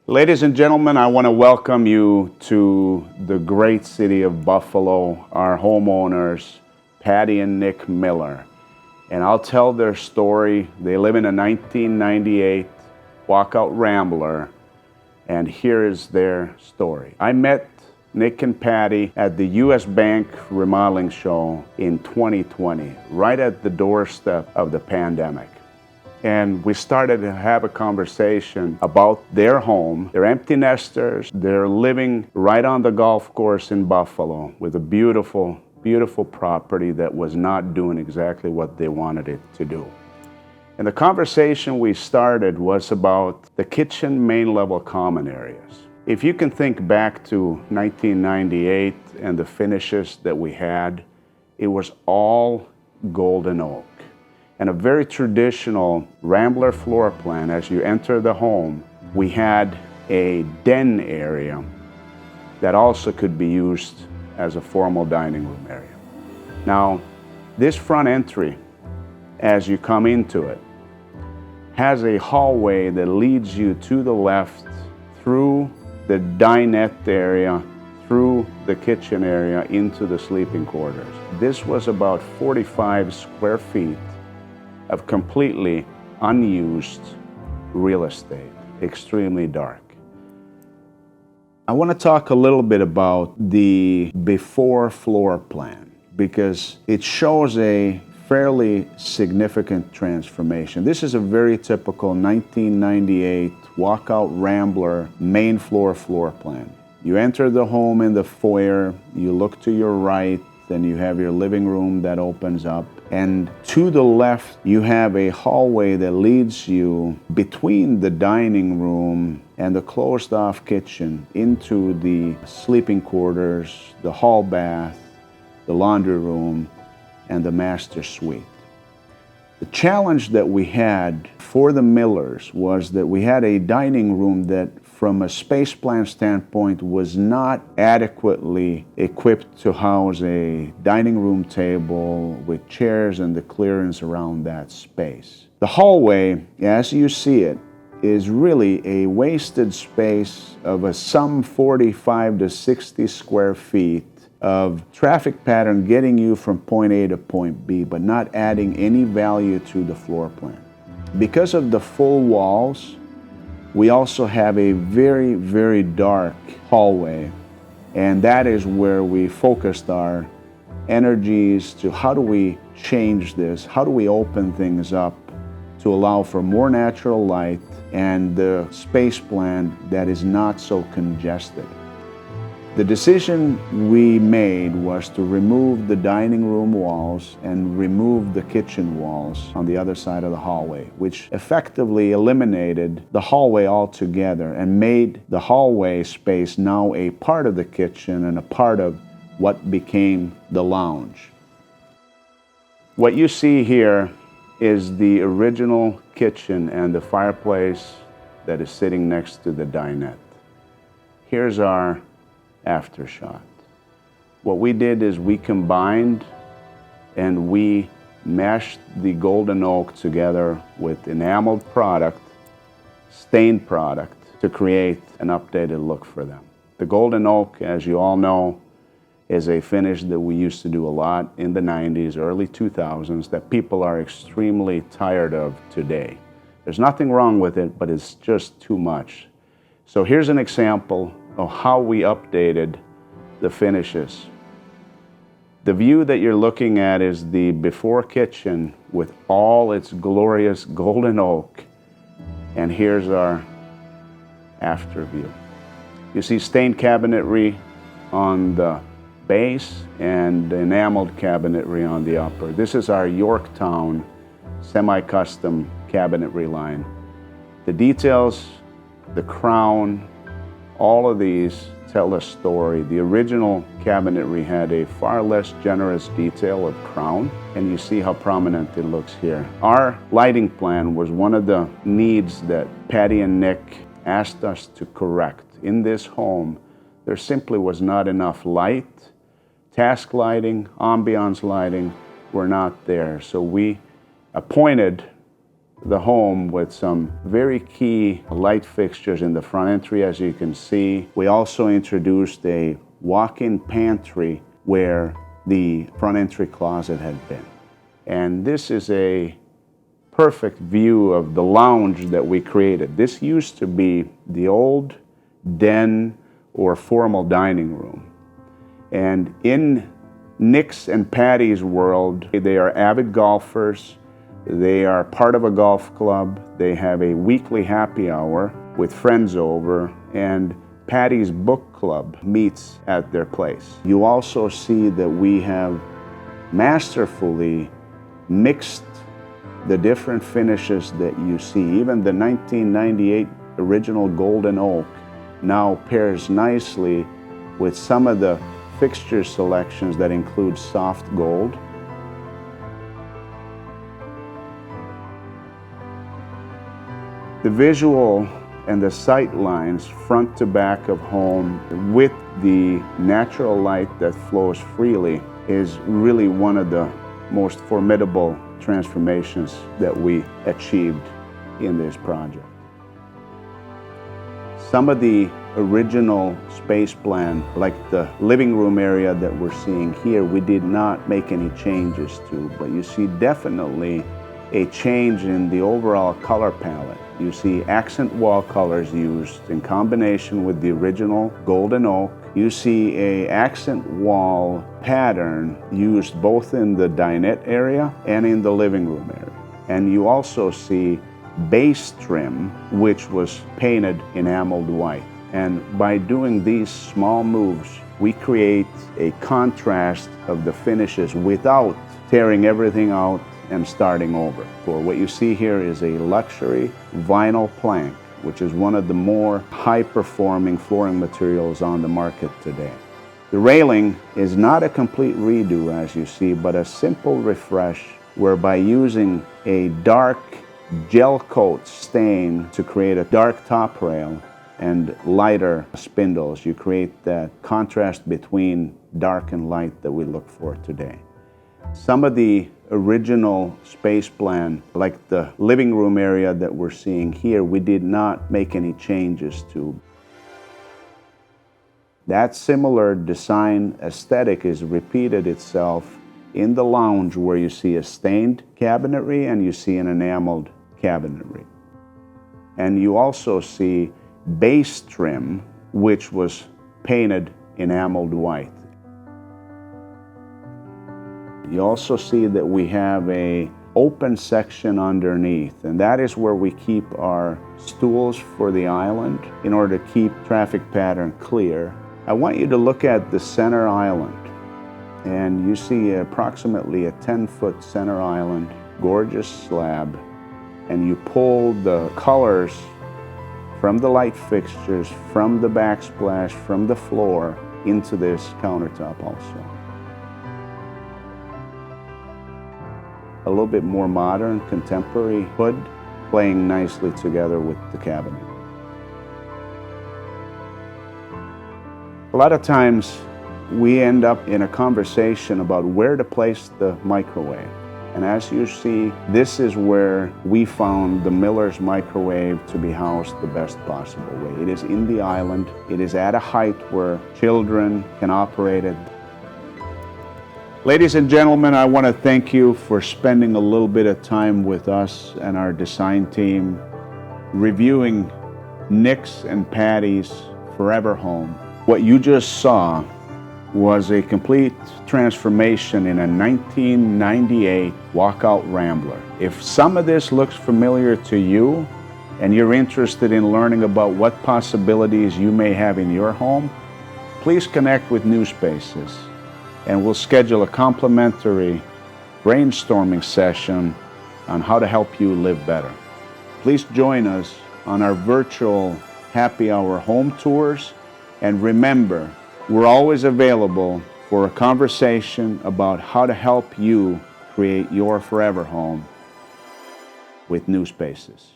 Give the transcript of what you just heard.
Ladies and gentlemen, I want to welcome you to the great city of Buffalo, our homeowners, Patty and Nick Miller. And I'll tell their story. They live in a 1998 Walkout Rambler, and here is their story. I met Nick and Patty at the US Bank Remodeling Show in 2020, right at the doorstep of the pandemic. And we started to have a conversation about their home. They're empty nesters. They're living right on the golf course in Buffalo with a beautiful, beautiful property that was not doing exactly what they wanted it to do. And the conversation we started was about the kitchen main level common areas. If you can think back to 1998 and the finishes that we had, it was all golden oak. And a very traditional Rambler floor plan. As you enter the home, we had a den area that also could be used as a formal dining room area. Now, this front entry, as you come into it, has a hallway that leads you to the left through the dinette area, through the kitchen area into the sleeping quarters. This was about 45 square feet of completely unused real estate, extremely dark. I want to talk a little bit about the before floor plan because it shows a fairly significant transformation. This is a very typical 1998 Walkout Rambler main floor plan. You enter the home in the foyer, you look to your right, then you have your living room that opens up. And to the left, you have a hallway that leads you between the dining room and the closed-off kitchen into the sleeping quarters, the hall bath, the laundry room, and the master suite. The challenge that we had for the Millers was that we had a dining room that, from a space plan standpoint, was not adequately equipped to house a dining room table with chairs and the clearance around that space. The hallway, as you see it, is really a wasted space of some 45 to 60 square feet of traffic pattern getting you from point A to point B, but not adding any value to the floor plan. Because of the full walls, we also have a very, very dark hallway, and that is where we focused our energies to how do we change this, how do we open things up to allow for more natural light and the space plan that is not so congested. The decision we made was to remove the dining room walls and remove the kitchen walls on the other side of the hallway, which effectively eliminated the hallway altogether and made the hallway space now a part of the kitchen and a part of what became the lounge. What you see here is the original kitchen and the fireplace that is sitting next to the dinette. Here's our after shot. What we did is we combined and we meshed the golden oak together with enameled product, stained product, to create an updated look for them. The golden oak, as you all know, is a finish that we used to do a lot in the 90s, early 2000s, that people are extremely tired of today. There's nothing wrong with it, but it's just too much. So here's an example of how we updated the finishes. The view that you're looking at is the before kitchen with all its glorious golden oak, and here's our after view. You see stained cabinetry on the base and enameled cabinetry on the upper. This is our Yorktown semi-custom cabinetry line. The details, the crown, all of these tell a story. The original cabinetry had a far less generous detail of crown, and you see how prominent it looks here. Our lighting plan was one of the needs that Patty and Nick asked us to correct. In this home, there simply was not enough light. Task lighting, ambiance lighting were not there. So we appointed the home with some very key light fixtures in the front entry, as you can see. We also introduced a walk-in pantry where the front entry closet had been. And this is a perfect view of the lounge that we created. This used to be the old den or formal dining room. And in Nick's and Patty's world, they are avid golfers. They are part of a golf club. They have a weekly happy hour with friends over, and Patty's book club meets at their place. You also see that we have masterfully mixed the different finishes that you see. Even the 1998 original golden oak now pairs nicely with some of the fixture selections that include soft gold. The visual and the sight lines front to back of home with the natural light that flows freely is really one of the most formidable transformations that we achieved in this project. Some of the original space plan, like the living room area that we're seeing here, we did not make any changes to, but you see definitely a change in the overall color palette. You see accent wall colors used in combination with the original golden oak. You see a accent wall pattern used both in the dinette area and in the living room area. And you also see base trim, which was painted enameled white. And by doing these small moves, we create a contrast of the finishes without tearing everything out and starting over. For what you see here is a luxury vinyl plank, which is one of the more high-performing flooring materials on the market today. The railing is not a complete redo, as you see, but a simple refresh, whereby using a dark gel coat stain to create a dark top rail and lighter spindles, you create that contrast between dark and light that we look for today. Some of the original space plan, like the living room area that we're seeing here, we did not make any changes to. That similar design aesthetic is repeated itself in the lounge, where you see a stained cabinetry and you see an enameled cabinetry. And you also see base trim, which was painted enameled white. You also see that we have an open section underneath, and that is where we keep our stools for the island in order to keep traffic pattern clear. I want you to look at the center island, and you see approximately a 10-foot center island, gorgeous slab, and you pull the colors from the light fixtures, from the backsplash, from the floor into this countertop also. A little bit more modern, contemporary hood, playing nicely together with the cabinet. A lot of times we end up in a conversation about where to place the microwave. And as you see, this is where we found the Miller's microwave to be housed the best possible way. It is in the island. It is at a height where children can operate it. Ladies and gentlemen, I want to thank you for spending a little bit of time with us and our design team, reviewing Nick's and Patty's Forever Home. What you just saw was a complete transformation in a 1998 Walkout Rambler. If some of this looks familiar to you and you're interested in learning about what possibilities you may have in your home, please connect with New Spaces, and we'll schedule a complimentary brainstorming session on how to help you live better. Please join us on our virtual happy hour home tours, and remember, we're always available for a conversation about how to help you create your forever home with New Spaces.